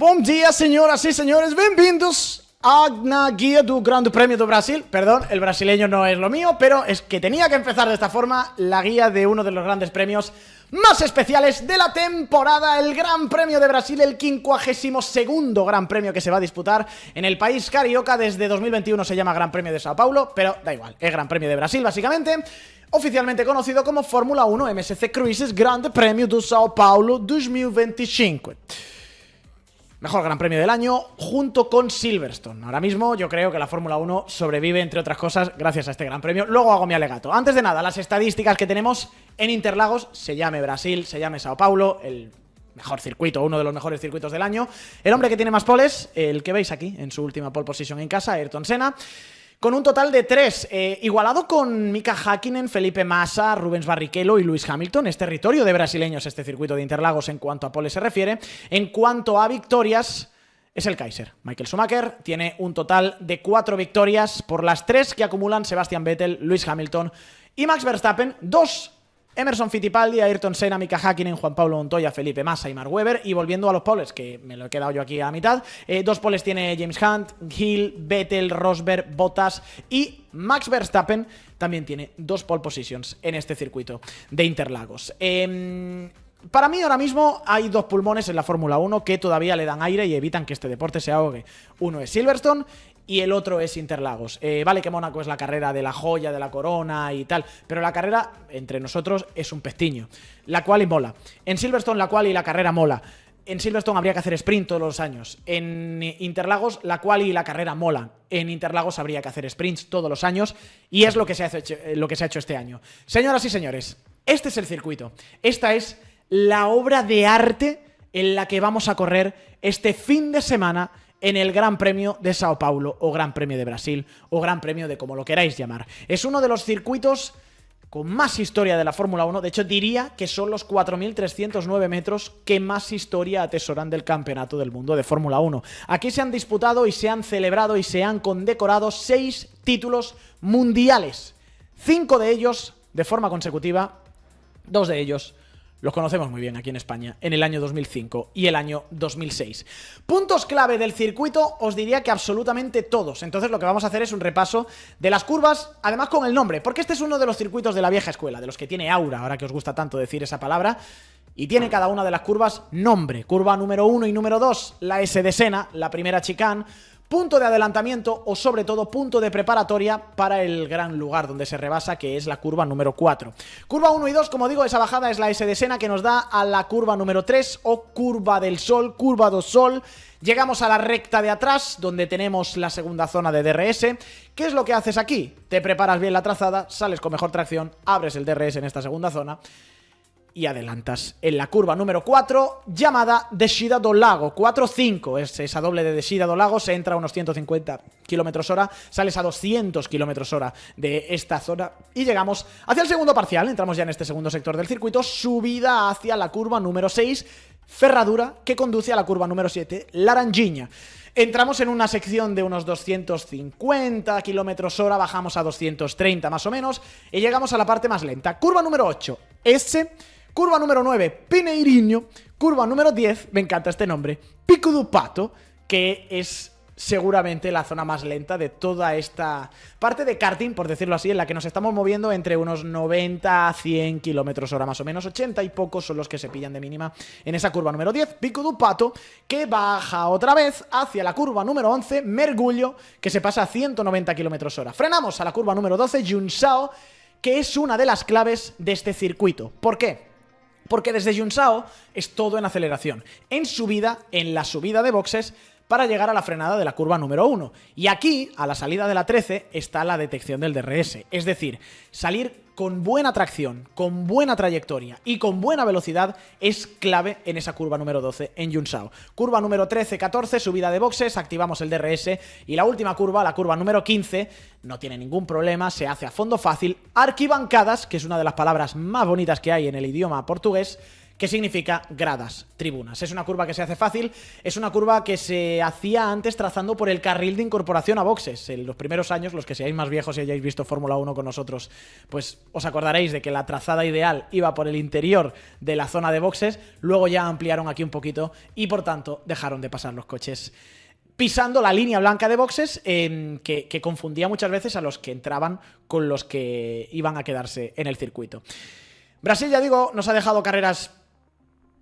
Bom dia, señoras y señores, bem-vindos a una guía do Grande Premio do Brasil. Perdón, el brasileño no es lo mío, pero es que tenía que empezar de esta forma, la guía de uno de los grandes premios más especiales de la temporada, el Gran Premio de Brasil, el 52º Gran Premio que se va a disputar en el país carioca. Desde 2021 se llama Gran Premio de Sao Paulo, pero da igual, es Gran Premio de Brasil básicamente, oficialmente conocido como Fórmula 1 MSC Cruises Grande Premio do Sao Paulo 2025. Mejor Gran Premio del año junto con Silverstone. Ahora mismo yo creo que la Fórmula 1 sobrevive, entre otras cosas, gracias a este Gran Premio. Luego hago mi alegato. Antes de nada, las estadísticas que tenemos en Interlagos, se llame Brasil, se llame Sao Paulo, el mejor circuito, uno de los mejores circuitos del año. El hombre que tiene más poles, el que veis aquí en su última pole position en casa, Ayrton Senna, con un total de 3, igualado con Mika Häkkinen, Felipe Massa, Rubens Barrichello y Lewis Hamilton. Es territorio de brasileños este circuito de Interlagos en cuanto a pole se refiere. En cuanto a victorias, es el Kaiser. Michael Schumacher tiene un total de 4 victorias por las 3 que acumulan Sebastian Vettel, Lewis Hamilton y Max Verstappen. 2 Emerson Fittipaldi, Ayrton Senna, Mika Häkkinen, Juan Pablo Montoya, Felipe Massa y Mark Webber. Y volviendo a los poles, que me lo he quedado yo aquí a mitad, 2 poles tiene James Hunt, Hill, Vettel, Rosberg, Bottas y Max Verstappen también tiene 2 pole positions en este circuito de Interlagos. Para mí ahora mismo hay 2 pulmones en la Fórmula 1 que todavía le dan aire y evitan que este deporte se ahogue. Uno es Silverstone y el otro es Interlagos. Vale que Mónaco es la carrera de la joya, de la corona y tal, pero la carrera, entre nosotros, es un pestiño. La quali mola. En Silverstone la quali y la carrera mola. En Silverstone habría que hacer sprint todos los años. En Interlagos la quali y la carrera mola. En Interlagos habría que hacer sprints todos los años y es lo que se ha hecho este año. Señoras y señores, este es el circuito. Esta es la obra de arte en la que vamos a correr este fin de semana en el Gran Premio de Sao Paulo, o Gran Premio de Brasil, o Gran Premio de como lo queráis llamar. Es uno de los circuitos con más historia de la Fórmula 1, de hecho diría que son los 4.309 metros que más historia atesoran del Campeonato del Mundo de Fórmula 1. Aquí se han disputado y se han celebrado y se han condecorado 6 títulos mundiales. 5 de ellos de forma consecutiva, 2 de ellos los conocemos muy bien aquí en España, en el año 2005 y el año 2006. Puntos clave del circuito, os diría que absolutamente todos. Entonces lo que vamos a hacer es un repaso de las curvas, además con el nombre, porque este es uno de los circuitos de la vieja escuela, de los que tiene aura, ahora que os gusta tanto decir esa palabra, y tiene cada una de las curvas nombre. Curva número 1 y número 2, la S de Senna, la primera chicane, punto de adelantamiento o sobre todo punto de preparatoria para el gran lugar donde se rebasa, que es la curva número 4. Curva 1 y 2, como digo, esa bajada es la S de Senna que nos da a la curva número 3 o curva del Sol, curva do Sol. Llegamos a la recta de atrás donde tenemos la segunda zona de DRS. ¿Qué es lo que haces aquí? Te preparas bien la trazada, sales con mejor tracción, abres el DRS en esta segunda zona y adelantas en la curva número 4, llamada Descida do Lago. 4-5 es esa doble de Descida do Lago. Se entra a unos 150 km/h, sales a 200 km/h de esta zona y llegamos hacia el segundo parcial. Entramos ya en este segundo sector del circuito, subida hacia la curva número 6, ferradura que conduce a la curva número 7, Laranjinha. Entramos en una sección de unos 250 km/h, bajamos a 230 más o menos y llegamos a la parte más lenta. Curva número 8, S. Curva número 9, Pinheirinho. Curva número 10, me encanta este nombre, Pico do Pato, que es seguramente la zona más lenta de toda esta parte de karting, por decirlo así, en la que nos estamos moviendo entre unos 90 a 100 km/h más o menos. 80 y pocos son los que se pillan de mínima en esa curva número 10, Pico do Pato, que baja otra vez hacia la curva número 11, Mergulho, que se pasa a 190 km/h. Frenamos a la curva número 12, Junção, que es una de las claves de este circuito. ¿Por qué? Porque desde Junção es todo en aceleración, en subida, en la subida de boxes, para llegar a la frenada de la curva número 1. Y aquí, a la salida de la 13, está la detección del DRS. Es decir, salir con buena tracción, con buena trayectoria y con buena velocidad es clave en esa curva número 12 en Junção. Curva número 13-14, subida de boxes, activamos el DRS y la última curva, la curva número 15, no tiene ningún problema, se hace a fondo fácil. Arquibancadas, que es una de las palabras más bonitas que hay en el idioma portugués, ¿Qué significa gradas, tribunas? Es una curva que se hace fácil, es una curva que se hacía antes trazando por el carril de incorporación a boxes. En los primeros años, los que seáis más viejos y hayáis visto Fórmula 1 con nosotros, pues os acordaréis de que la trazada ideal iba por el interior de la zona de boxes, luego ya ampliaron aquí un poquito y por tanto dejaron de pasar los coches pisando la línea blanca de boxes, que confundía muchas veces a los que entraban con los que iban a quedarse en el circuito. Brasil, ya digo, nos ha dejado carreras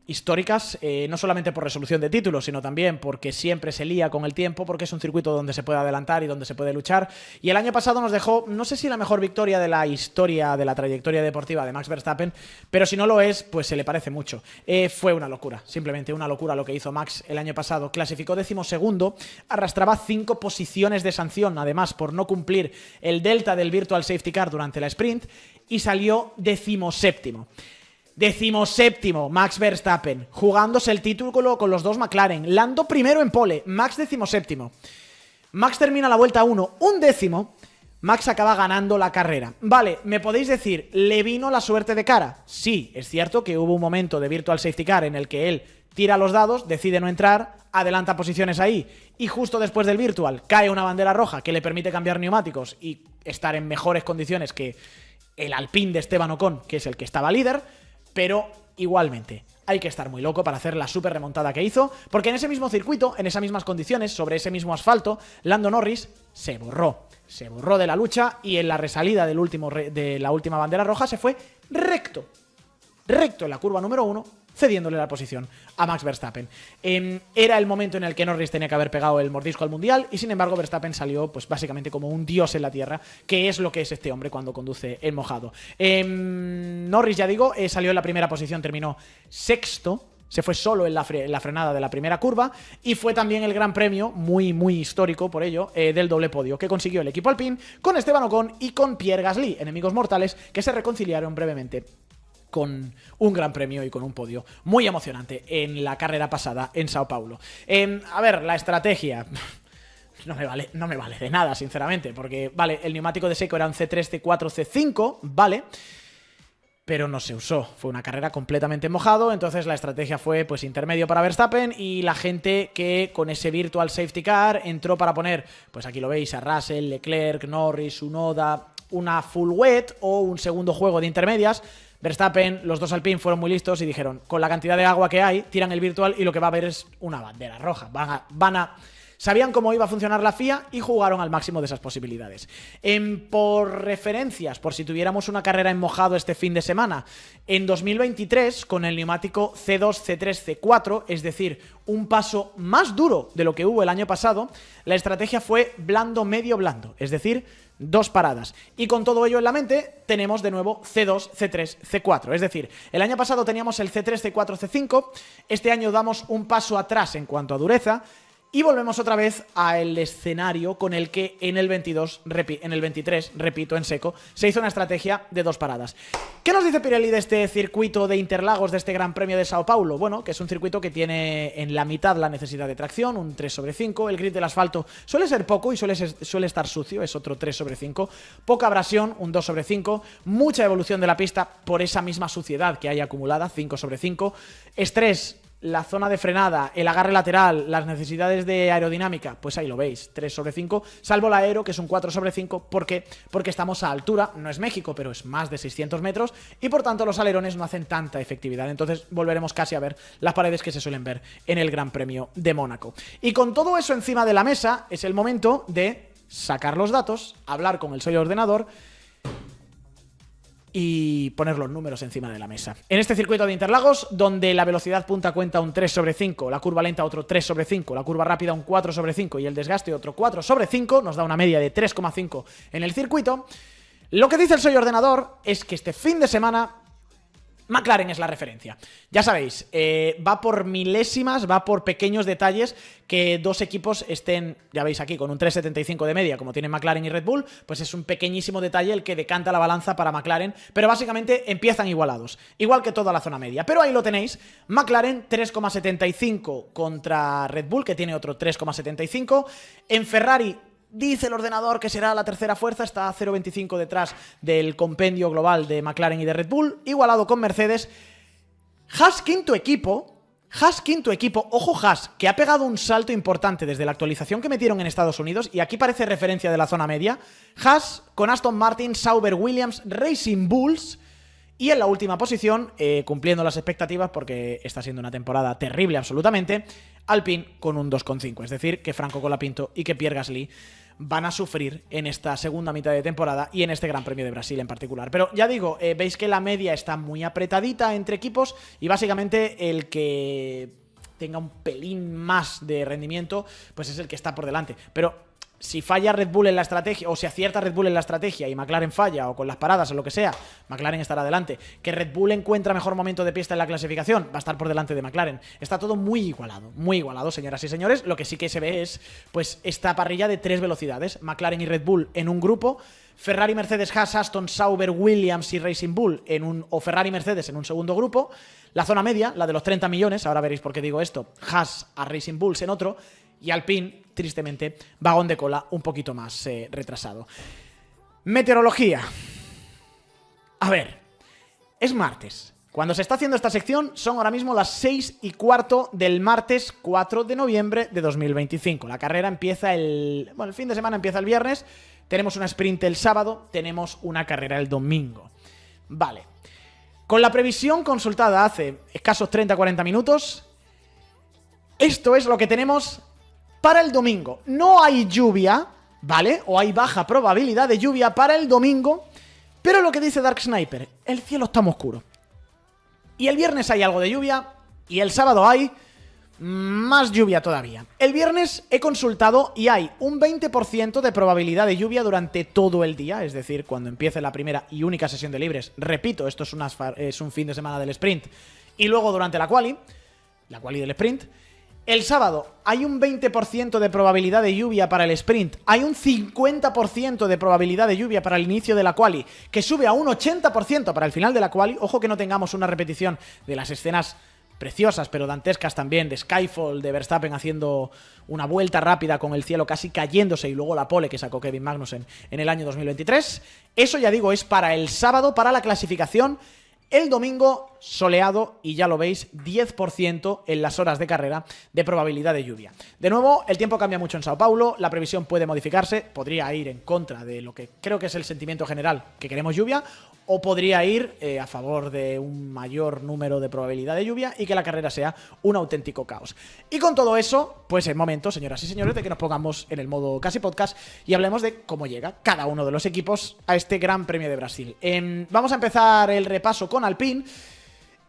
históricas, no solamente por resolución de títulos, sino también porque siempre se lía con el tiempo, porque es un circuito donde se puede adelantar y donde se puede luchar. Y el año pasado nos dejó, no sé si la mejor victoria de la historia de la trayectoria deportiva de Max Verstappen, pero si no lo es, pues se le parece mucho. Fue una locura, simplemente una locura lo que hizo Max el año pasado. Clasificó 12º, arrastraba 5 posiciones de sanción, además, por no cumplir el delta del Virtual Safety Car durante la sprint, y salió 17º. 17º, Max Verstappen, jugándose el título con los dos McLaren. Lando primero en pole, Max 17º. Max termina la vuelta 1, un décimo. Max acaba ganando la carrera. Vale, me podéis decir, ¿le vino la suerte de cara? Sí, es cierto que hubo un momento de Virtual Safety Car en el que él tira los dados, decide no entrar, adelanta posiciones ahí, y justo después del Virtual cae una bandera roja que le permite cambiar neumáticos y estar en mejores condiciones que el Alpine de Esteban Ocon, que es el que estaba líder. Pero igualmente hay que estar muy loco para hacer la super remontada que hizo, porque en ese mismo circuito, en esas mismas condiciones, sobre ese mismo asfalto, Lando Norris se borró de la lucha y en la resalida de la última bandera roja se fue recto en la curva número 1, cediéndole la posición a Max Verstappen. Era el momento en el que Norris tenía que haber pegado el mordisco al Mundial y sin embargo Verstappen salió pues básicamente como un dios en la tierra, que es lo que es este hombre cuando conduce en mojado. Norris, ya digo, salió en la primera posición, terminó 6º, se fue solo en la frenada de la primera curva y fue también el gran premio, muy muy histórico por ello, del doble podio que consiguió el equipo Alpine con Esteban Ocon y con Pierre Gasly, enemigos mortales que se reconciliaron brevemente con un gran premio y con un podio muy emocionante en la carrera pasada en Sao Paulo. A ver, la estrategia no me vale de nada, sinceramente, porque, vale, el neumático de seco era un C3, C4, C5, vale, pero no se usó. Fue una carrera completamente mojado, entonces la estrategia fue pues intermedio para Verstappen y la gente que con ese Virtual Safety Car entró para poner, pues aquí lo veis, a Russell, Leclerc, Norris, Tsunoda, una full wet o un segundo juego de intermedias. Verstappen, los dos Alpine fueron muy listos y dijeron, con la cantidad de agua que hay, tiran el virtual y lo que va a haber es una bandera roja. Sabían cómo iba a funcionar la FIA y jugaron al máximo de esas posibilidades. Por referencias, por si tuviéramos una carrera en mojado este fin de semana, en 2023, con el neumático C2, C3, C4, es decir, un paso más duro de lo que hubo el año pasado, la estrategia fue blando, medio, blando, es decir, 2 paradas. Y con todo ello en la mente, tenemos de nuevo C2, C3, C4. Es decir, el año pasado teníamos el C3, C4, C5, este año damos un paso atrás en cuanto a dureza, y volvemos otra vez al escenario con el que en el 23, repito, en seco, se hizo una estrategia de 2 paradas. ¿Qué nos dice Pirelli de este circuito de Interlagos, de este Gran Premio de Sao Paulo? Bueno, que es un circuito que tiene en la mitad la necesidad de tracción, un 3/5, el grip del asfalto suele ser poco y suele estar sucio, es otro 3/5, poca abrasión, un 2/5, mucha evolución de la pista por esa misma suciedad que hay acumulada, 5/5, estrés, la zona de frenada, el agarre lateral, las necesidades de aerodinámica, pues ahí lo veis, 3/5, salvo la aero, que es un 4/5, ¿por qué? Porque estamos a altura, no es México, pero es más de 600 metros, y por tanto los alerones no hacen tanta efectividad, entonces volveremos casi a ver las paredes que se suelen ver en el Gran Premio de Mónaco. Y con todo eso encima de la mesa, es el momento de sacar los datos, hablar con el Soy Ordenador, y poner los números encima de la mesa. En este circuito de Interlagos, donde la velocidad punta cuenta un 3/5, la curva lenta otro 3/5, la curva rápida un 4/5 y el desgaste otro 4/5, nos da una media de 3,5 en el circuito, lo que dice el Soy Ordenador es que este fin de semana McLaren es la referencia. Ya sabéis, va por milésimas, va por pequeños detalles que dos equipos estén, ya veis aquí, con un 3,75 de media, como tienen McLaren y Red Bull, pues es un pequeñísimo detalle el que decanta la balanza para McLaren, pero básicamente empiezan igualados, igual que toda la zona media. Pero ahí lo tenéis, McLaren 3,75 contra Red Bull, que tiene otro 3,75. En Ferrari dice el ordenador que será la tercera fuerza, está a 0,25 detrás del compendio global de McLaren y de Red Bull, igualado con Mercedes. Haas quinto equipo, ojo Haas, que ha pegado un salto importante desde la actualización que metieron en Estados Unidos, y aquí parece referencia de la zona media. Haas con Aston Martin, Sauber, Williams, Racing Bulls, y en la última posición, cumpliendo las expectativas porque está siendo una temporada terrible absolutamente, Alpine con un 2,5. Es decir, que Franco Colapinto y que Pierre Gasly van a sufrir en esta segunda mitad de temporada y en este Gran Premio de Brasil en particular. Pero ya digo, veis que la media está muy apretadita entre equipos y básicamente el que tenga un pelín más de rendimiento pues es el que está por delante. Pero si falla Red Bull en la estrategia, o si acierta Red Bull en la estrategia y McLaren falla, o con las paradas o lo que sea, McLaren estará adelante. Que Red Bull encuentra mejor momento de pista en la clasificación, va a estar por delante de McLaren. Está todo muy igualado, señoras y señores. Lo que sí que se ve es, pues, esta parrilla de 3 velocidades. McLaren y Red Bull en un grupo, Ferrari, Mercedes, Haas, Aston, Sauber, Williams y Racing Bull o Ferrari, Mercedes en un segundo grupo. La zona media, la de los 30 millones, ahora veréis por qué digo esto, Haas a Racing Bulls en otro, y Alpine, tristemente, vagón de cola un poquito más retrasado. Meteorología. A ver, es martes. Cuando se está haciendo esta sección son ahora mismo las 6:15 del martes 4 de noviembre de 2025. La carrera empieza el fin de semana empieza el viernes, tenemos una sprint el sábado, tenemos una carrera el domingo. Vale. Con la previsión consultada hace escasos 30-40 minutos, esto es lo que tenemos para el domingo. No hay lluvia, ¿vale? O hay baja probabilidad de lluvia para el domingo, pero lo que dice Dark Sniper, el cielo está muy oscuro. Y el viernes hay algo de lluvia, y el sábado hay más lluvia todavía. El viernes he consultado y hay un 20% de probabilidad de lluvia durante todo el día, es decir, cuando empiece la primera y única sesión de libres. Repito, esto es un fin de semana del sprint. Y luego durante la quali del sprint. El sábado hay un 20% de probabilidad de lluvia para el sprint, hay un 50% de probabilidad de lluvia para el inicio de la quali, que sube a un 80% para el final de la quali. Ojo que no tengamos una repetición de las escenas preciosas pero dantescas también de Skyfall, de Verstappen haciendo una vuelta rápida con el cielo casi cayéndose y luego la pole que sacó Kevin Magnussen en el año 2023. Eso ya digo es para el sábado, para la clasificación. El domingo, soleado, y ya lo veis, 10% en las horas de carrera de probabilidad de lluvia. De nuevo, el tiempo cambia mucho en Sao Paulo, la previsión puede modificarse, podría ir en contra de lo que creo que es el sentimiento general, que queremos lluvia, o podría ir a favor de un mayor número de probabilidad de lluvia y que la carrera sea un auténtico caos. Y con todo eso, pues es momento, señoras y señores, de que nos pongamos en el modo casi podcast y hablemos de cómo llega cada uno de los equipos a este Gran Premio de Brasil. Vamos a empezar el repaso con Alpine.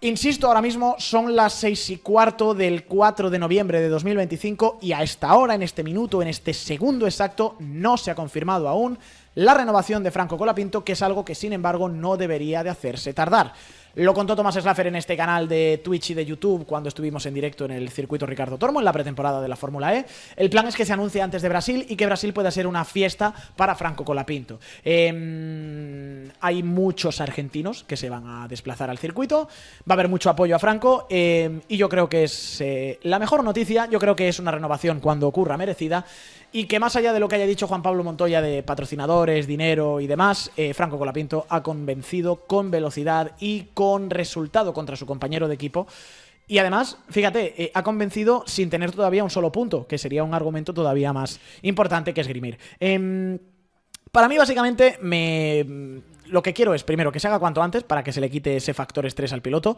Insisto, ahora mismo son las 6:15 del 4 de noviembre de 2025 y a esta hora, en este minuto, en este segundo exacto, no se ha confirmado aún la renovación de Franco Colapinto, que es algo que, sin embargo, no debería de hacerse tardar. Lo contó Tomás Schlaffer en este canal de Twitch y de YouTube cuando estuvimos en directo en el circuito Ricardo Tormo, en la pretemporada de la Fórmula E. El plan es que se anuncie antes de Brasil y que Brasil pueda ser una fiesta para Franco Colapinto. Hay muchos argentinos que se van a desplazar al circuito, va a haber mucho apoyo a Franco y yo creo que es la mejor noticia. Yo creo que es una renovación cuando ocurra merecida y que más allá de lo que haya dicho Juan Pablo Montoya de patrocinadores, dinero y demás, Franco Colapinto ha convencido con velocidad y con resultado contra su compañero de equipo. Y además, fíjate, ha convencido sin tener todavía un solo punto, que sería un argumento todavía más importante que esgrimir. Para mí, básicamente, lo que quiero es, primero, que se haga cuanto antes para que se le quite ese factor estrés al piloto.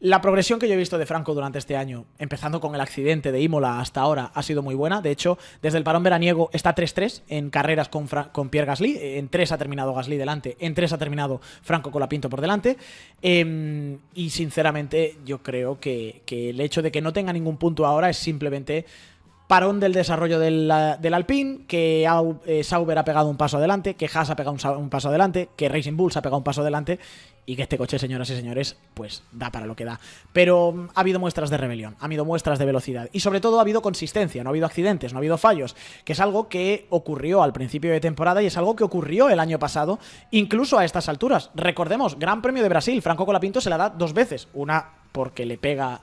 La progresión que yo he visto de Franco durante este año, empezando con el accidente de Imola hasta ahora, ha sido muy buena. De hecho, desde el parón veraniego está 3-3 en carreras con Pierre Gasly. En 3 ha terminado Gasly delante, en 3 ha terminado Franco Colapinto por delante. Y sinceramente, yo creo que el hecho de que no tenga ningún punto ahora es simplemente parón del desarrollo del Alpine, que Sauber ha pegado un paso adelante, que Haas ha pegado un paso adelante, que Racing Bulls ha pegado un paso adelante y que este coche, señoras y señores, pues da para lo que da. Pero ha habido muestras de rebelión, ha habido muestras de velocidad y sobre todo ha habido consistencia, no ha habido accidentes, no ha habido fallos, que es algo que ocurrió al principio de temporada y es algo que ocurrió el año pasado, incluso a estas alturas. Recordemos, Gran Premio de Brasil, Franco Colapinto se la da 2 veces, una porque le pega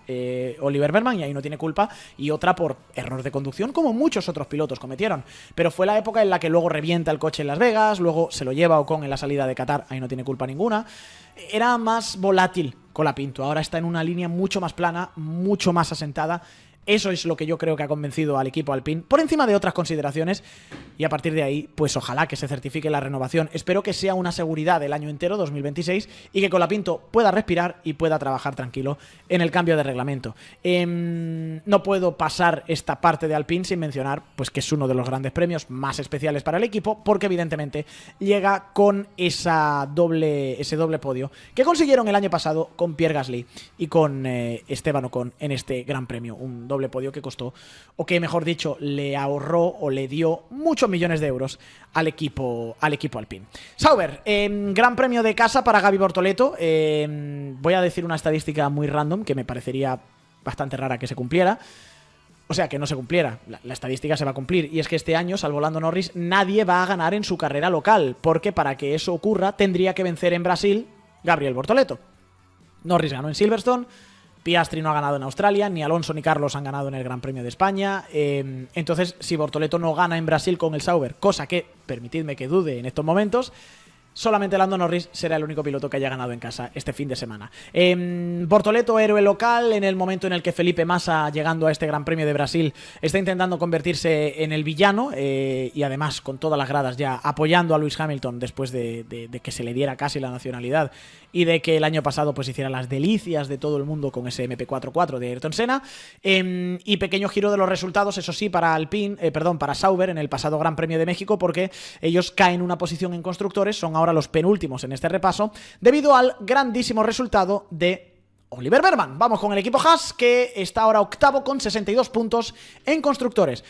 Oliver Bergman y ahí no tiene culpa, y otra por error de conducción, como muchos otros pilotos cometieron. Pero fue la época en la que luego revienta el coche en Las Vegas, luego se lo lleva Ocon en la salida de Qatar, ahí no tiene culpa ninguna. Era más volátil Colapinto. Ahora está en una línea mucho más plana, mucho más asentada. Eso es lo que yo creo que ha convencido al equipo Alpine, por encima de otras consideraciones, y a partir de ahí, pues ojalá que se certifique la renovación. Espero que sea una seguridad el año entero, 2026, y que Colapinto pueda respirar y pueda trabajar tranquilo en el cambio de reglamento. No puedo pasar esta parte de Alpine sin mencionar pues que es uno de los grandes premios más especiales para el equipo, porque evidentemente llega con ese doble podio que consiguieron el año pasado con Pierre Gasly y con Esteban Ocon en este gran premio. Un doble podio que costó, o que mejor dicho, le ahorró o le dio muchos millones de euros al equipo Alpine. Sauber, gran premio de casa para Gaby Bortoleto. Voy a decir una estadística muy random que me parecería bastante rara que se cumpliera. O sea, que no se cumpliera. La estadística se va a cumplir. Y es que este año, salvo Lando Norris, nadie va a ganar en su carrera local, porque para que eso ocurra tendría que vencer en Brasil Gabriel Bortoleto. Norris ganó en Silverstone, Piastri no ha ganado en Australia, ni Alonso ni Carlos han ganado en el Gran Premio de España. Entonces, si Bortoleto no gana en Brasil con el Sauber, cosa que, permitidme que dude en estos momentos, solamente Lando Norris será el único piloto que haya ganado en casa este fin de semana. Bortoleto, héroe local, en el momento en el que Felipe Massa, llegando a este Gran Premio de Brasil, está intentando convertirse en el villano, y además con todas las gradas ya apoyando a Lewis Hamilton después de que se le diera casi la nacionalidad y de que el año pasado pues hiciera las delicias de todo el mundo con ese MP44 de Ayrton Senna. Y pequeño giro de los resultados, eso sí, para para Sauber en el pasado Gran Premio de México, porque ellos caen una posición en constructores, son ahora los penúltimos en este repaso, debido al grandísimo resultado de Oliver Behrmann. Vamos con el equipo Haas, que está ahora octavo con 62 puntos en constructores.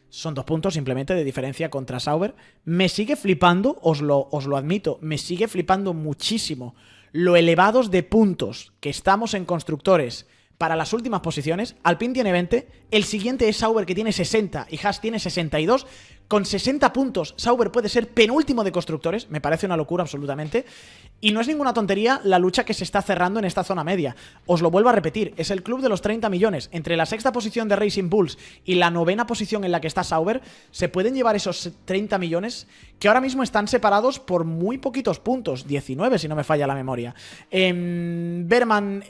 Son 2 puntos simplemente de diferencia contra Sauber. Me sigue flipando, os lo admito, me sigue flipando muchísimo lo elevados de puntos que estamos en constructores para las últimas posiciones. Alpine tiene 20, el siguiente es Sauber, que tiene 60, y Haas tiene 62. Con 60 puntos, Sauber puede ser penúltimo de constructores. Me parece una locura absolutamente. Y no es ninguna tontería la lucha que se está cerrando en esta zona media. Os lo vuelvo a repetir, es el club de los 30 millones. Entre la sexta posición de Racing Bulls y la novena posición en la que está Sauber, se pueden llevar esos 30 millones que ahora mismo están separados por muy poquitos puntos. 19, si no me falla la memoria. Behrmann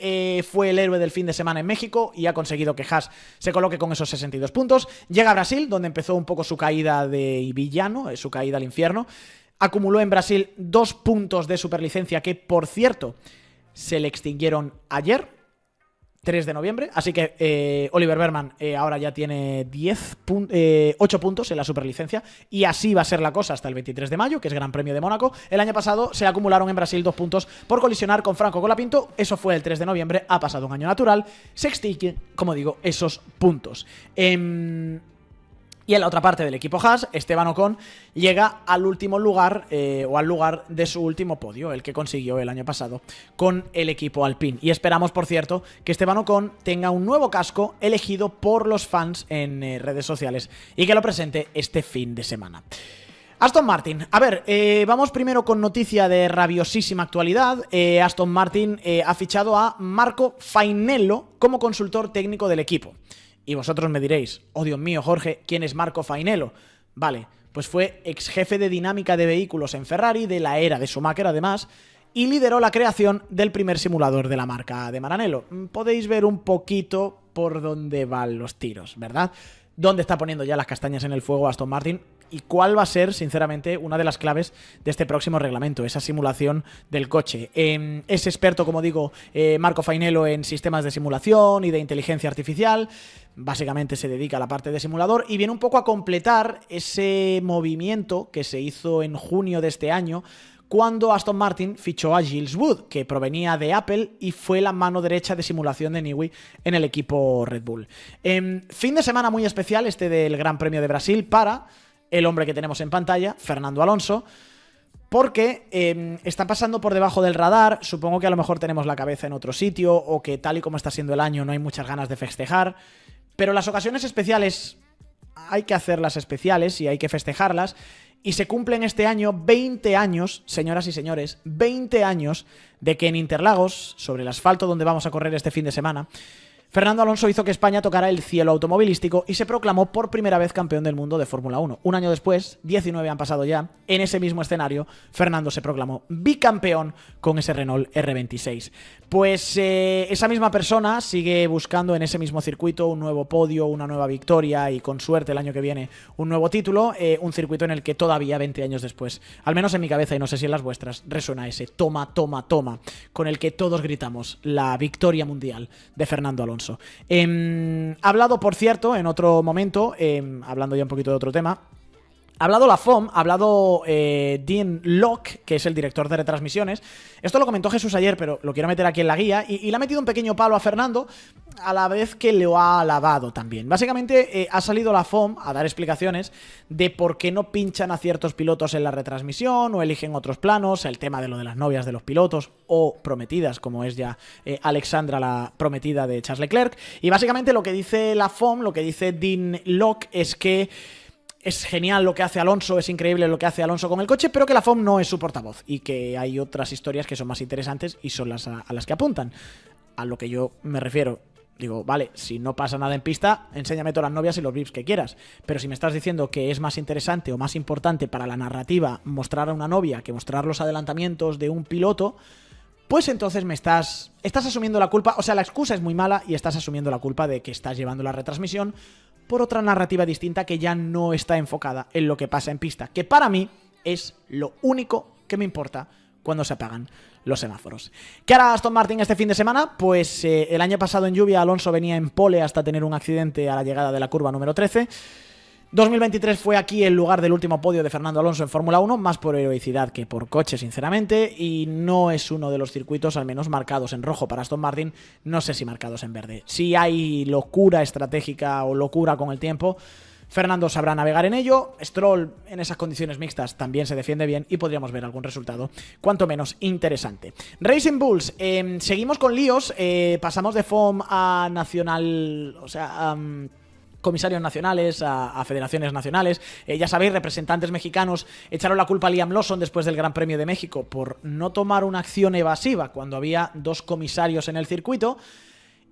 fue el héroe del fin de semana en México y ha conseguido que Haas se coloque con esos 62 puntos. Llega a Brasil, donde empezó un poco su caída de villano, su caída al infierno. Acumuló en Brasil 2 puntos de superlicencia que, por cierto, se le extinguieron ayer, 3 de noviembre. Así que Oliver Behrmann ahora ya tiene 8 puntos en la superlicencia, y así va a ser la cosa hasta el 23 de mayo, que es Gran Premio de Mónaco. El año pasado se acumularon en Brasil 2 puntos por colisionar con Franco Colapinto. Eso fue el 3 de noviembre, ha pasado un año natural. Se extinguen, como digo, esos puntos. Y en la otra parte del equipo Haas, Esteban Ocon llega al último lugar, o al lugar de su último podio, el que consiguió el año pasado con el equipo Alpine. Y esperamos, por cierto, que Esteban Ocon tenga un nuevo casco elegido por los fans en redes sociales y que lo presente este fin de semana. Aston Martin. A ver, vamos primero con noticia de rabiosísima actualidad. Aston Martin ha fichado a Marco Fainello como consultor técnico del equipo. Y vosotros me diréis, oh Dios mío, Jorge, ¿quién es Marco Fainello? Vale, pues fue ex jefe de dinámica de vehículos en Ferrari, de la era de Schumacher además, y lideró la creación del primer simulador de la marca de Maranello. Podéis ver un poquito por dónde van los tiros, ¿verdad? Dónde está poniendo ya las castañas en el fuego Aston Martin y cuál va a ser, sinceramente, una de las claves de este próximo reglamento, esa simulación del coche. Es experto, como digo, Marco Fainello en sistemas de simulación y de inteligencia artificial. Básicamente se dedica a la parte de simulador y viene un poco a completar ese movimiento que se hizo en junio de este año, cuando Aston Martin fichó a Giles Wood, que provenía de Apple y fue la mano derecha de simulación de Newey en el equipo Red Bull. Fin de semana muy especial este del Gran Premio de Brasil para el hombre que tenemos en pantalla, Fernando Alonso, porque está pasando por debajo del radar. Supongo que a lo mejor tenemos la cabeza en otro sitio, o que tal y como está siendo el año no hay muchas ganas de festejar, pero las ocasiones especiales hay que hacerlas especiales y hay que festejarlas. Y se cumplen este año 20 años, señoras y señores, 20 años de que en Interlagos, sobre el asfalto donde vamos a correr este fin de semana, Fernando Alonso hizo que España tocara el cielo automovilístico y se proclamó por primera vez campeón del mundo de Fórmula 1. Un año después, 19 han pasado ya, en ese mismo escenario, Fernando se proclamó bicampeón con ese Renault R26. Pues esa misma persona sigue buscando en ese mismo circuito un nuevo podio, una nueva victoria y con suerte el año que viene un nuevo título, un circuito en el que todavía 20 años después, al menos en mi cabeza y no sé si en las vuestras, resuena ese toma, toma, toma, con el que todos gritamos la victoria mundial de Fernando Alonso. Hablado, por cierto, en otro momento, hablando ya un poquito de otro tema, ha hablado la FOM, ha hablado Dean Locke, que es el director de retransmisiones. Esto lo comentó Jesús ayer, pero lo quiero meter aquí en la guía. Y le ha metido un pequeño palo a Fernando, a la vez que lo ha alabado también. Básicamente ha salido la FOM a dar explicaciones de por qué no pinchan a ciertos pilotos en la retransmisión o eligen otros planos, el tema de lo de las novias de los pilotos o prometidas, como es ya Alexandra, la prometida de Charles Leclerc. Y básicamente lo que dice la FOM, lo que dice Dean Locke, es que es genial lo que hace Alonso, es increíble lo que hace Alonso con el coche, pero que la FOM no es su portavoz y que hay otras historias que son más interesantes y son las a las que apuntan. A lo que yo me refiero, digo, vale, si no pasa nada en pista, enséñame todas las novias y los VIPs que quieras, pero si me estás diciendo que es más interesante o más importante para la narrativa mostrar a una novia que mostrar los adelantamientos de un piloto, pues entonces estás asumiendo la culpa, o sea, la excusa es muy mala y estás asumiendo la culpa de que estás llevando la retransmisión por otra narrativa distinta que ya no está enfocada en lo que pasa en pista, que para mí es lo único que me importa cuando se apagan los semáforos. ¿Qué hará Aston Martin este fin de semana? Pues el año pasado en lluvia Alonso venía en pole hasta tener un accidente a la llegada de la curva número 13. 2023 fue aquí el lugar del último podio de Fernando Alonso en Fórmula 1, más por heroicidad que por coche, sinceramente, y no es uno de los circuitos, al menos marcados en rojo para Aston Martin, no sé si marcados en verde. Si hay locura estratégica o locura con el tiempo, Fernando sabrá navegar en ello. Stroll en esas condiciones mixtas también se defiende bien y podríamos ver algún resultado cuanto menos interesante. Racing Bulls, seguimos con líos, pasamos de FOM a nacional, o sea, comisarios nacionales, a federaciones nacionales. Ya sabéis, representantes mexicanos echaron la culpa a Liam Lawson después del Gran Premio de México por no tomar una acción evasiva cuando había dos comisarios en el circuito.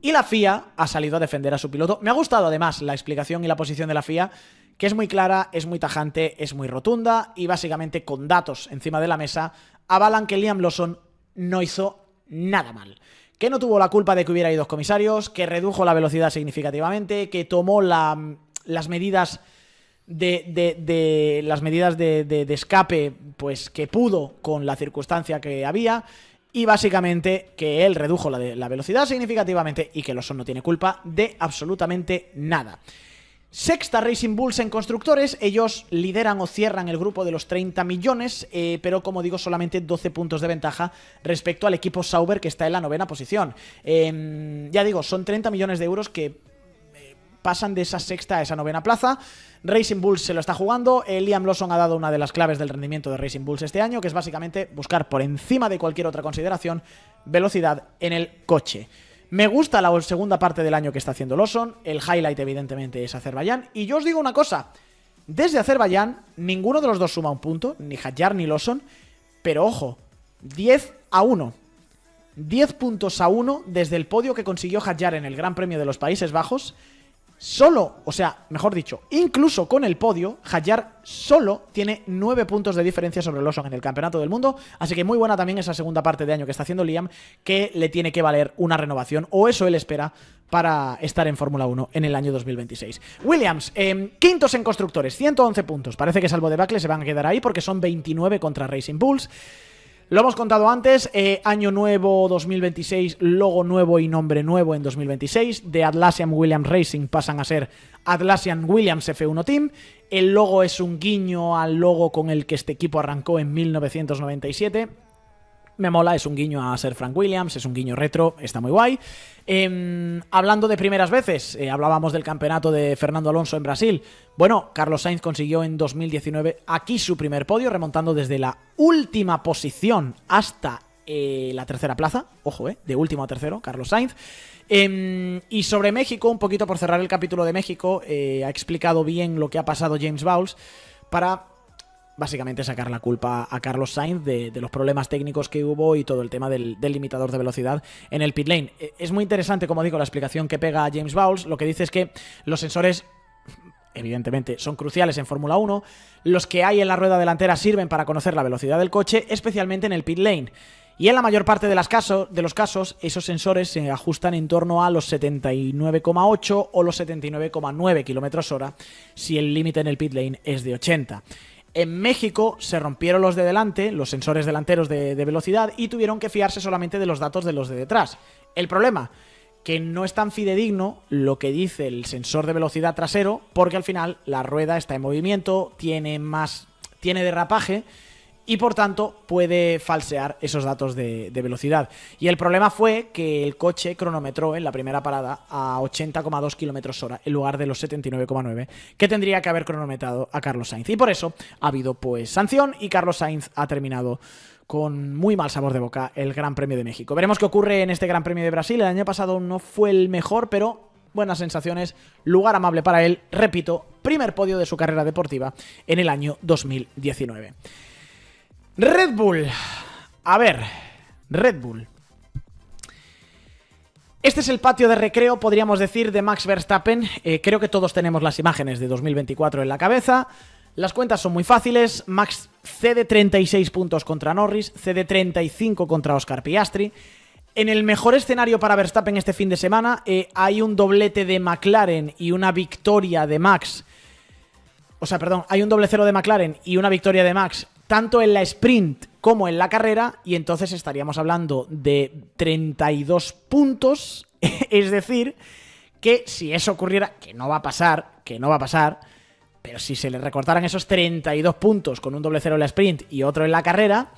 Y la FIA ha salido a defender a su piloto. Me ha gustado además la explicación y la posición de la FIA, que es muy clara, es muy tajante, es muy rotunda y básicamente con datos encima de la mesa avalan que Liam Lawson no hizo nada mal. Que no tuvo la culpa de que hubiera ido dos comisarios, que redujo la velocidad significativamente, que tomó las medidas de escape pues que pudo con la circunstancia que había, y básicamente que él redujo la velocidad significativamente y que Lawson no tiene culpa de absolutamente nada. Sexta Racing Bulls en constructores, ellos lideran o cierran el grupo de los 30 millones, pero como digo, solamente 12 puntos de ventaja respecto al equipo Sauber que está en la 9ª posición. Ya digo, son 30 millones de euros que pasan de esa sexta a esa 9ª plaza. Racing Bulls se lo está jugando. Liam Lawson ha dado una de las claves del rendimiento de Racing Bulls este año, que es básicamente buscar por encima de cualquier otra consideración velocidad en el coche. Me gusta la segunda parte del año que está haciendo Lawson. El highlight evidentemente es Azerbaiyán. Y yo os digo una cosa, desde Azerbaiyán ninguno de los dos suma un punto, ni Hadjar ni Lawson, pero ojo, 10-1. 10 puntos a 1 desde el podio que consiguió Hadjar en el Gran Premio de los Países Bajos. Solo, o sea, mejor dicho, incluso con el podio, Hadjar solo tiene 9 puntos de diferencia sobre Lawson en el Campeonato del Mundo, así que muy buena también esa segunda parte de año que está haciendo Liam, que le tiene que valer una renovación, o eso él espera, para estar en Fórmula 1 en el año 2026. Williams, quintos en constructores, 111 puntos, parece que salvo debacle se van a quedar ahí porque son 29 contra Racing Bulls. Lo hemos contado antes, año nuevo 2026, logo nuevo y nombre nuevo en 2026. De Atlassian Williams Racing pasan a ser Atlassian Williams F1 Team. El logo es un guiño al logo con el que este equipo arrancó en 1997. Me mola, es un guiño a Sir Frank Williams, es un guiño retro, está muy guay. Hablando de primeras veces, hablábamos del campeonato de Fernando Alonso en Brasil. Bueno, Carlos Sainz consiguió en 2019 aquí su primer podio, remontando desde la última posición hasta la tercera plaza. Ojo, de último a tercero, Carlos Sainz. Y sobre México, un poquito por cerrar el capítulo de México, ha explicado bien lo que ha pasado James Bowles para básicamente sacar la culpa a Carlos Sainz de los problemas técnicos que hubo y todo el tema del limitador de velocidad en el pit lane. Es muy interesante, como digo, la explicación que pega James Bowles. Lo que dice es que los sensores, evidentemente, son cruciales en Fórmula 1. Los que hay en la rueda delantera sirven para conocer la velocidad del coche, especialmente en el pit lane. Y en la mayor parte de los casos, esos sensores se ajustan en torno a los 79,8 o los 79,9 km/h si el límite en el pit lane es de 80. En México se rompieron los de delante, los sensores delanteros de velocidad, y tuvieron que fiarse solamente de los datos de los de detrás. El problema, que no es tan fidedigno lo que dice el sensor de velocidad trasero, porque al final la rueda está en movimiento, tiene derrapaje, y por tanto puede falsear esos datos de velocidad. Y el problema fue que el coche cronometró en la primera parada a 80,2 km/h en lugar de los 79,9 que tendría que haber cronometrado a Carlos Sainz. Y por eso ha habido pues sanción y Carlos Sainz ha terminado con muy mal sabor de boca el Gran Premio de México. Veremos qué ocurre en este Gran Premio de Brasil. El año pasado no fue el mejor, pero buenas sensaciones, lugar amable para él. Repito, primer podio de su carrera deportiva en el año 2019. Red Bull. A ver, Red Bull. Este es el patio de recreo, podríamos decir, de Max Verstappen. Creo que todos tenemos las imágenes de 2024 en la cabeza. Las cuentas son muy fáciles. Max cede 36 puntos contra Norris, cede 35 contra Oscar Piastri. En el mejor escenario para Verstappen este fin de semana hay un doblete de McLaren y una victoria de Max. O sea, perdón, hay un doble cero de McLaren y una victoria de Max, tanto en la sprint como en la carrera, y entonces estaríamos hablando de 32 puntos, es decir, que si eso ocurriera, que no va a pasar, pero si se le recortaran esos 32 puntos con un doble cero en la sprint y otro en la carrera,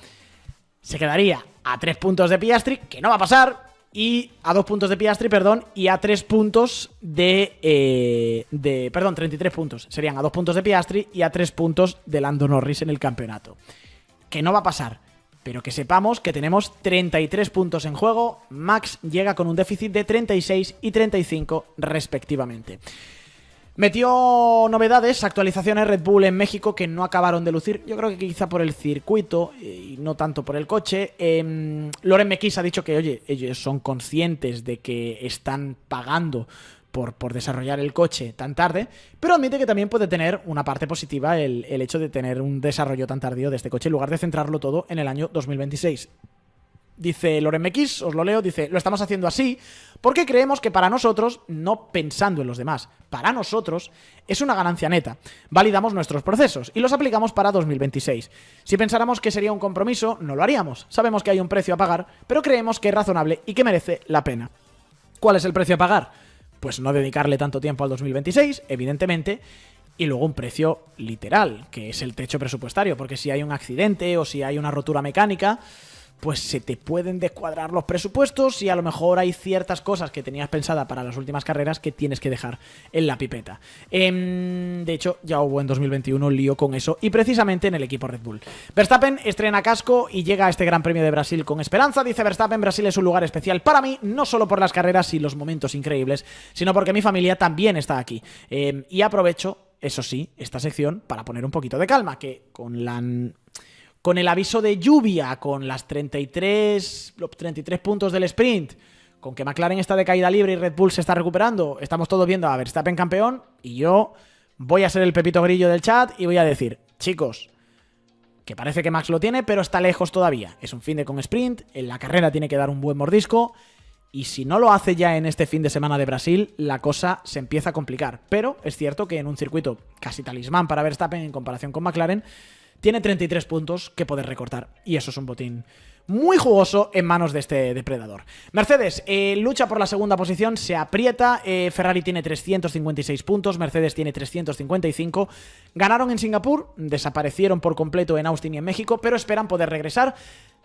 se quedaría a 3 puntos de Piastri, que no va a pasar, y a 2 puntos de Piastri, perdón, y a 3 puntos perdón, 33 puntos. Serían a 2 puntos de Piastri y a 3 puntos de Lando Norris en el campeonato. Que no va a pasar, pero que sepamos que tenemos 33 puntos en juego. Max llega con un déficit de 36 y 35 respectivamente. Metió novedades, actualizaciones Red Bull en México que no acabaron de lucir. Yo creo que quizá por el circuito y no tanto por el coche. Loren Mekies ha dicho que, oye, ellos son conscientes de que están pagando por desarrollar el coche tan tarde, pero admite que también puede tener una parte positiva el hecho de tener un desarrollo tan tardío de este coche en lugar de centrarlo todo en el año 2026. Dice Loren Mekies, os lo leo, dice: lo estamos haciendo así porque creemos que para nosotros, no pensando en los demás, para nosotros es una ganancia neta. Validamos nuestros procesos y los aplicamos para 2026. Si pensáramos que sería un compromiso, no lo haríamos. Sabemos que hay un precio a pagar, pero creemos que es razonable y que merece la pena. ¿Cuál es el precio a pagar? Pues no dedicarle tanto tiempo al 2026, evidentemente, y luego un precio literal, que es el techo presupuestario, porque si hay un accidente o si hay una rotura mecánica, pues se te pueden descuadrar los presupuestos y a lo mejor hay ciertas cosas que tenías pensada para las últimas carreras que tienes que dejar en la pipeta. De hecho, ya hubo en 2021 lío con eso, y precisamente en el equipo Red Bull. Verstappen estrena casco y llega a este Gran Premio de Brasil con esperanza. Dice Verstappen: Brasil es un lugar especial para mí, no solo por las carreras y los momentos increíbles, sino porque mi familia también está aquí. Y aprovecho, eso sí, esta sección para poner un poquito de calma, que con el aviso de lluvia, con los 33 puntos del sprint, con que McLaren está de caída libre y Red Bull se está recuperando, estamos todos viendo a Verstappen campeón, y yo voy a ser el Pepito Grillo del chat y voy a decir: chicos, que parece que Max lo tiene, pero está lejos todavía. Es un fin de con sprint, en la carrera tiene que dar un buen mordisco, y si no lo hace ya en este fin de semana de Brasil, la cosa se empieza a complicar. Pero es cierto que en un circuito casi talismán para Verstappen en comparación con McLaren, tiene 33 puntos que poder recortar, y eso es un botín muy jugoso en manos de este depredador. Mercedes lucha por la segunda posición, se aprieta. Ferrari tiene 356 puntos, Mercedes tiene 355. Ganaron en Singapur, desaparecieron por completo en Austin y en México, pero esperan poder regresar.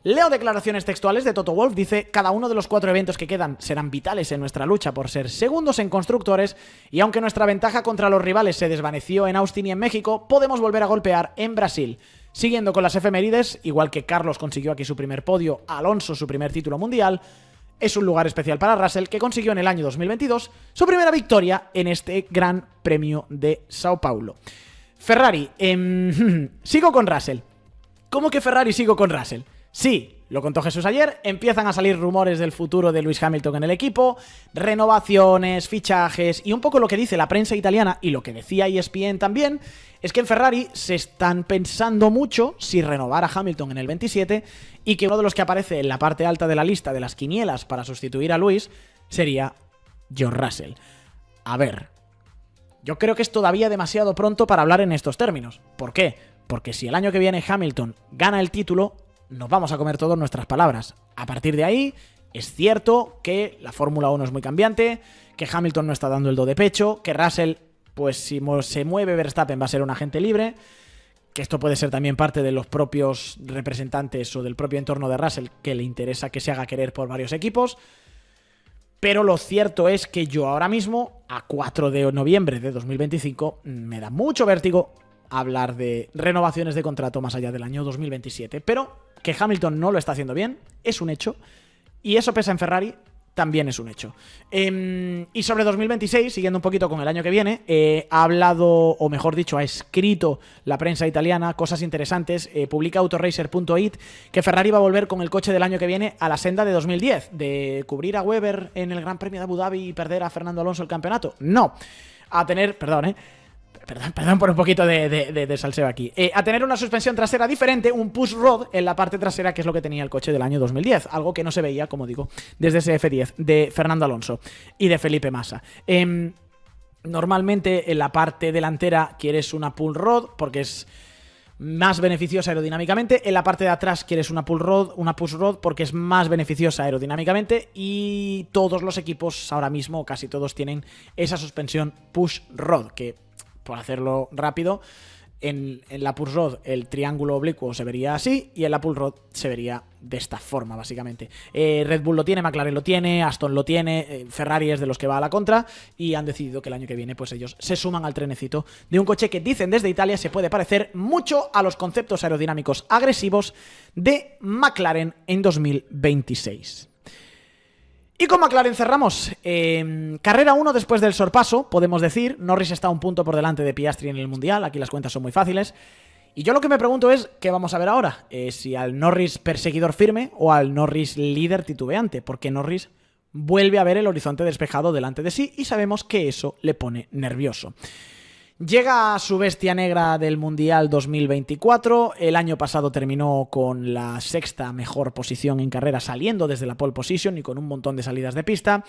Leo declaraciones textuales de Toto Wolff. Dice: cada uno de los 4 eventos que quedan serán vitales en nuestra lucha por ser segundos en constructores, y aunque nuestra ventaja contra los rivales se desvaneció en Austin y en México, podemos volver a golpear en Brasil. Siguiendo con las efemérides, igual que Carlos consiguió aquí su primer podio, Alonso su primer título mundial, es un lugar especial para Russell, que consiguió en el año 2022 su primera victoria en este Gran Premio de Sao Paulo. Ferrari, sigo con Russell. ¿Cómo que Ferrari sigo con Russell? Sí, lo contó Jesús ayer, empiezan a salir rumores del futuro de Lewis Hamilton en el equipo, renovaciones, fichajes y un poco lo que dice la prensa italiana y lo que decía ESPN también, es que en Ferrari se están pensando mucho si renovar a Hamilton en el 27 y que uno de los que aparece en la parte alta de la lista de las quinielas para sustituir a Lewis sería George Russell. A ver, yo creo que es todavía demasiado pronto para hablar en estos términos. ¿Por qué? Porque si el año que viene Hamilton gana el título, nos vamos a comer todas nuestras palabras. A partir de ahí, es cierto que la Fórmula 1 es muy cambiante, que Hamilton no está dando el do de pecho, que Russell, pues si se mueve Verstappen va a ser un agente libre, que esto puede ser también parte de los propios representantes o del propio entorno de Russell, que le interesa que se haga querer por varios equipos. Pero lo cierto es que yo ahora mismo, a 4 de noviembre de 2025, me da mucho vértigo hablar de renovaciones de contrato más allá del año 2027. Pero que Hamilton no lo está haciendo bien es un hecho, y eso pesa en Ferrari también es un hecho. Y sobre 2026, siguiendo un poquito con el año que viene, ha hablado, o mejor dicho, ha escrito la prensa italiana cosas interesantes. Publica Autoracer.it que Ferrari va a volver con el coche del año que viene a la senda de 2010, de cubrir a Webber en el Gran Premio de Abu Dhabi y perder a Fernando Alonso el campeonato. No, a tener, Perdón por un poquito de salseo aquí. A tener una suspensión trasera diferente, un push rod en la parte trasera, que es lo que tenía el coche del año 2010. Algo que no se veía, como digo, desde ese F10 de Fernando Alonso y de Felipe Massa. Normalmente en la parte delantera quieres una pull rod porque es más beneficiosa aerodinámicamente. En la parte de atrás quieres una push rod porque es más beneficiosa aerodinámicamente, y todos los equipos ahora mismo, casi todos, tienen esa suspensión push rod, que, por hacerlo rápido, en la push rod el triángulo oblicuo se vería así y en la pull rod se vería de esta forma, básicamente. Red Bull lo tiene, McLaren lo tiene, Aston lo tiene, Ferrari es de los que va a la contra, y han decidido que el año que viene pues ellos se suman al trenecito de un coche que dicen desde Italia se puede parecer mucho a los conceptos aerodinámicos agresivos de McLaren en 2026. Y con McLaren cerramos. Carrera 1 después del sorpaso, podemos decir. Norris está un punto por delante de Piastri en el Mundial. Aquí las cuentas son muy fáciles. Y yo lo que me pregunto es, ¿qué vamos a ver ahora? Si al Norris perseguidor firme o al Norris líder titubeante. Porque Norris vuelve a ver el horizonte despejado delante de sí y sabemos que eso le pone nervioso. Llega a su bestia negra del Mundial 2024, el año pasado terminó con la 6ª mejor posición en carrera, saliendo desde la pole position y con un montón de salidas de pista.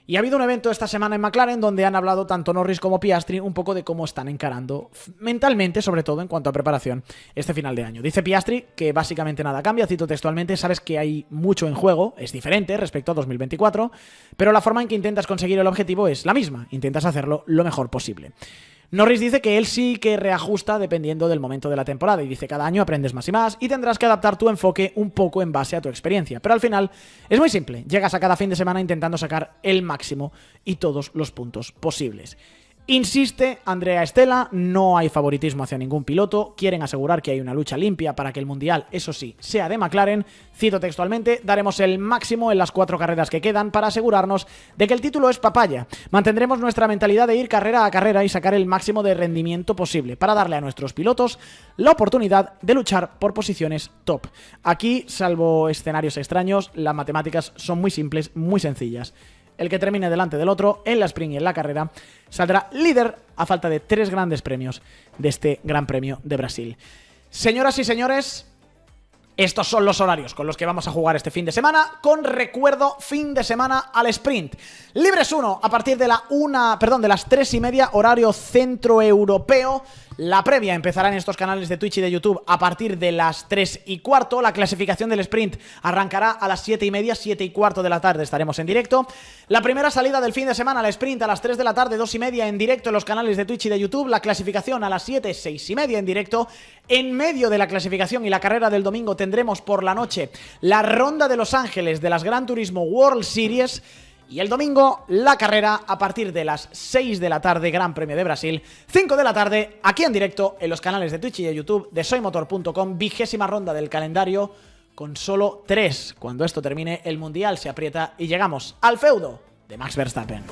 Y ha habido un evento esta semana en McLaren donde han hablado tanto Norris como Piastri un poco de cómo están encarando mentalmente, sobre todo en cuanto a preparación, este final de año. Dice Piastri que básicamente nada cambia, cito textualmente: sabes que hay mucho en juego, es diferente respecto a 2024, pero la forma en que intentas conseguir el objetivo es la misma, intentas hacerlo lo mejor posible. Norris dice que él sí que reajusta dependiendo del momento de la temporada, y dice: cada año aprendes más y más y tendrás que adaptar tu enfoque un poco en base a tu experiencia, pero al final es muy simple, llegas a cada fin de semana intentando sacar el máximo y todos los puntos posibles. Insiste Andrea Stella, no hay favoritismo hacia ningún piloto, quieren asegurar que hay una lucha limpia para que el Mundial, eso sí, sea de McLaren. Cito textualmente: daremos el máximo en las 4 carreras que quedan para asegurarnos de que el título es papaya. Mantendremos nuestra mentalidad de ir carrera a carrera y sacar el máximo de rendimiento posible para darle a nuestros pilotos la oportunidad de luchar por posiciones top. Aquí, salvo escenarios extraños, las matemáticas son muy simples, muy sencillas. El que termine delante del otro en la sprint y en la carrera saldrá líder a falta de 3 grandes premios de este Gran Premio de Brasil. Señoras y señores, estos son los horarios con los que vamos a jugar este fin de semana, con recuerdo fin de semana al sprint. Libres 1 a partir de las 3:30, horario centroeuropeo. La previa empezará en estos canales de Twitch y de YouTube a partir de las 3:15. La clasificación del sprint arrancará a las 7:30, 7:15 de la tarde estaremos en directo. La primera salida del fin de semana al sprint a las 3 de la tarde, 2:30 en directo en los canales de Twitch y de YouTube. La clasificación a las 7, 6:30 en directo. En medio de la clasificación y la carrera del domingo tendremos por la noche la ronda de Los Ángeles de las Gran Turismo World Series. Y el domingo, la carrera a partir de las 6 de la tarde, Gran Premio de Brasil, 5 de la tarde, aquí en directo, en los canales de Twitch y de YouTube de soymotor.com, 20ª ronda del calendario, con solo 3. Cuando esto termine, el Mundial se aprieta y llegamos al feudo de Max Verstappen.